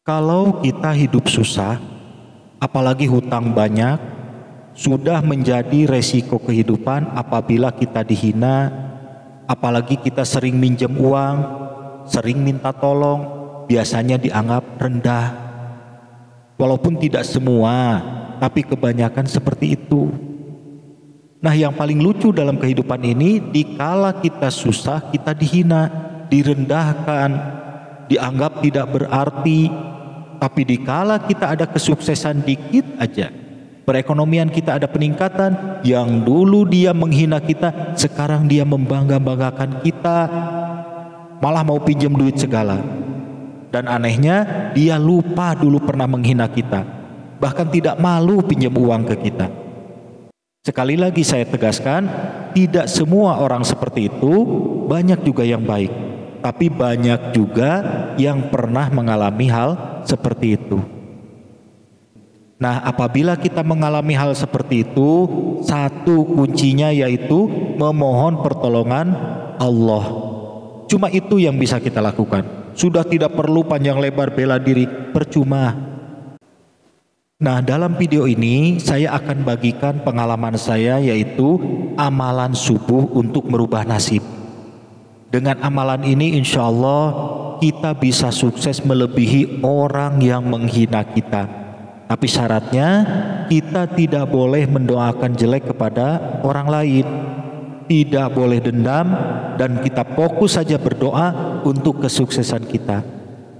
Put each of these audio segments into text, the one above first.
Kalau kita hidup susah, apalagi hutang banyak, sudah menjadi resiko kehidupan apabila kita dihina, apalagi kita sering minjem uang, sering minta tolong, biasanya dianggap rendah. Walaupun tidak semua, tapi kebanyakan seperti itu. Nah, yang paling lucu dalam kehidupan ini, dikala kita susah, kita dihina, direndahkan, dianggap tidak berarti. Tapi dikala kita ada kesuksesan dikit aja, perekonomian kita ada peningkatan, yang dulu dia menghina kita, sekarang dia membangga-banggakan kita, malah mau pinjam duit segala. Dan anehnya, dia lupa dulu pernah menghina kita, bahkan tidak malu pinjam uang ke kita. Sekali lagi saya tegaskan, tidak semua orang seperti itu, banyak juga yang baik, tapi banyak juga yang pernah mengalami hal seperti itu. Nah, apabila kita mengalami hal seperti itu, satu kuncinya yaitu memohon pertolongan Allah. Cuma itu yang bisa kita lakukan. Sudah tidak perlu panjang lebar bela diri, percuma. Nah, dalam video ini saya akan bagikan pengalaman saya, yaitu amalan subuh untuk merubah nasib. Dengan amalan ini insya Allah kita bisa sukses melebihi orang yang menghina kita. Tapi syaratnya kita tidak boleh mendoakan jelek kepada orang lain, tidak boleh dendam, dan kita fokus saja berdoa untuk kesuksesan kita.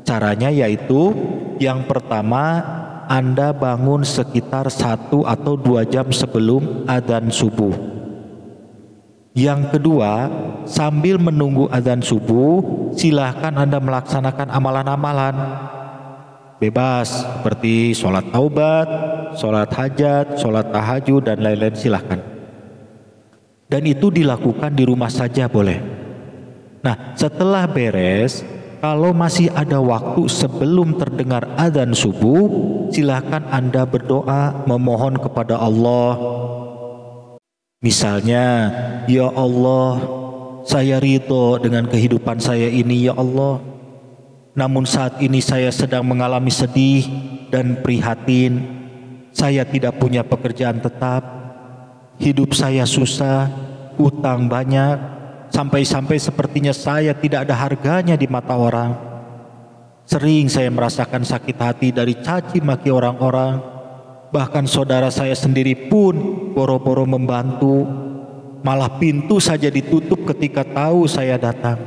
Caranya yaitu, yang pertama, Anda bangun sekitar 1 atau 2 jam sebelum adzan subuh. Yang kedua, sambil menunggu adzan subuh, silahkan Anda melaksanakan amalan-amalan bebas seperti sholat taubat, sholat hajat, sholat tahajud, dan lain-lain, silahkan. Dan itu dilakukan di rumah saja boleh. Nah, setelah beres, kalau masih ada waktu sebelum terdengar adzan subuh, silahkan Anda berdoa memohon kepada Allah. Misalnya, ya Allah, saya ridho dengan kehidupan saya ini ya Allah. Namun saat ini saya sedang mengalami sedih dan prihatin. Saya tidak punya pekerjaan tetap. Hidup saya susah, utang banyak, sampai-sampai sepertinya saya tidak ada harganya di mata orang. Sering saya merasakan sakit hati dari caci maki orang-orang. Bahkan saudara saya sendiri pun boro-boro membantu, malah pintu saja ditutup ketika tahu saya datang.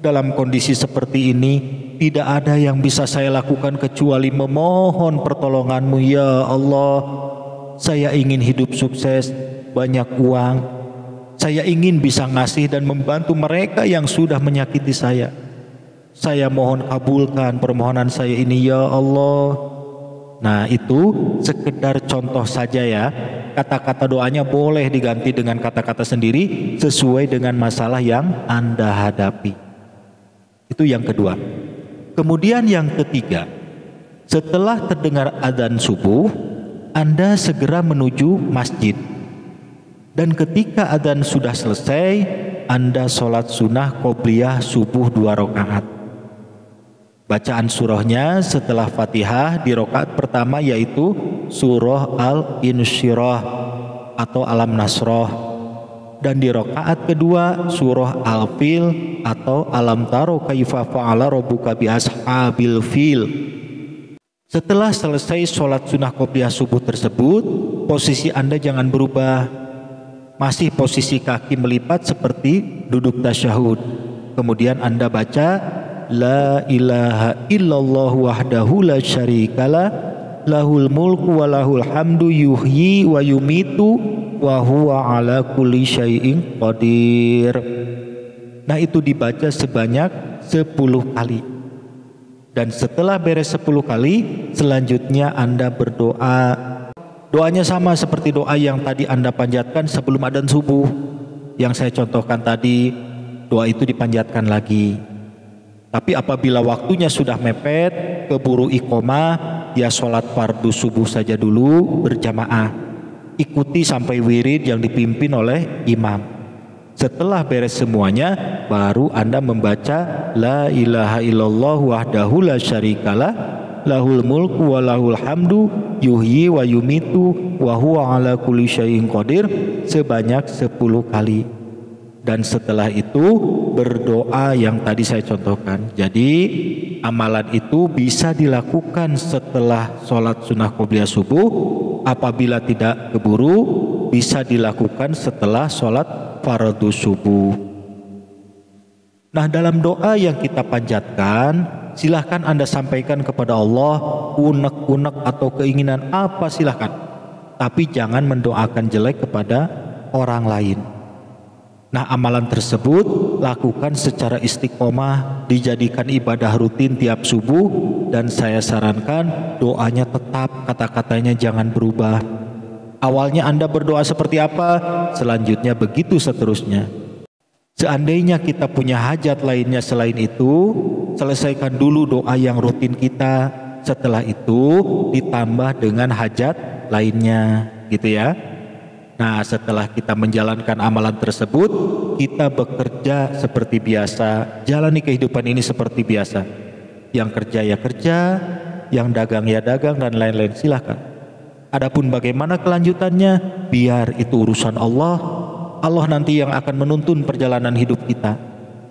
Dalam kondisi seperti ini, tidak ada yang bisa saya lakukan kecuali memohon pertolongan-Mu ya Allah. Saya ingin hidup sukses, banyak uang. Saya ingin bisa ngasih dan membantu mereka yang sudah menyakiti saya. Saya mohon kabulkan permohonan saya ini ya Allah. Nah, itu sekedar contoh saja ya. Kata-kata doanya boleh diganti dengan kata-kata sendiri sesuai dengan masalah yang Anda hadapi. Itu yang kedua. Kemudian yang ketiga, setelah terdengar adzan subuh, Anda segera menuju masjid. Dan ketika adzan sudah selesai, Anda sholat sunnah qobliyah subuh 2 rakaat. Bacaan surahnya setelah Fatihah di rakaat pertama yaitu surah Al-Insyirah atau Alam Nasroh, dan di rakaat kedua surah Al-Fil atau Alam Taro Kaifa Fa'ala Rabbuka bi Ashabil Fil. Setelah selesai sholat sunnah qobliyah subuh tersebut, posisi Anda jangan berubah, masih posisi kaki melipat seperti duduk tasyahud. Kemudian Anda baca La ilaha illallah wahdahu la syarikalah lahul mulku wa lahul hamdu yuhyi wa yumitu wa huwa ala kulli syai'in qadir. Nah, itu dibaca sebanyak 10 kali. Dan setelah beres 10 kali, selanjutnya Anda berdoa. Doanya sama seperti doa yang tadi Anda panjatkan sebelum adzan subuh. Yang saya contohkan tadi, doa itu dipanjatkan lagi. Tapi apabila waktunya sudah mepet, keburu iqomah, ya sholat fardu subuh saja dulu berjamaah. Ikuti sampai wirid yang dipimpin oleh imam. Setelah beres semuanya, baru Anda membaca La ilaha illallah wahdahu la syarikalah, lahul mulku wa lahul hamdu, yuhyi wa yumitu, wa huwa ala kulli syai'in qadir sebanyak 10 kali. Dan setelah itu berdoa yang tadi saya contohkan. Jadi amalan itu bisa dilakukan setelah sholat sunnah qobliyah subuh. Apabila tidak keburu, bisa dilakukan setelah sholat fardu subuh. Nah, dalam doa yang kita panjatkan, silahkan Anda sampaikan kepada Allah unek-unek atau keinginan apa, silahkan. Tapi jangan mendoakan jelek kepada orang lain. Nah, amalan tersebut lakukan secara istiqomah, dijadikan ibadah rutin tiap subuh, dan saya sarankan doanya tetap, kata-katanya jangan berubah. Awalnya Anda berdoa seperti apa, selanjutnya begitu seterusnya. Seandainya kita punya hajat lainnya selain itu, selesaikan dulu doa yang rutin kita, setelah itu ditambah dengan hajat lainnya, gitu ya. Nah, setelah kita menjalankan amalan tersebut, kita bekerja seperti biasa, jalani kehidupan ini seperti biasa. Yang kerja ya kerja, yang dagang ya dagang, dan lain-lain, silahkan. Adapun bagaimana kelanjutannya, biar itu urusan Allah. Allah nanti yang akan menuntun perjalanan hidup kita.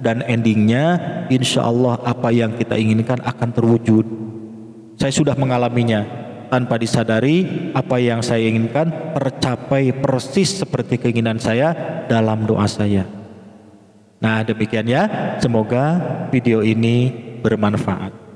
Dan endingnya, insya Allah apa yang kita inginkan akan terwujud. Saya sudah mengalaminya. Tanpa disadari, apa yang saya inginkan tercapai persis seperti keinginan saya dalam doa saya. Nah, demikian ya. Semoga video ini bermanfaat.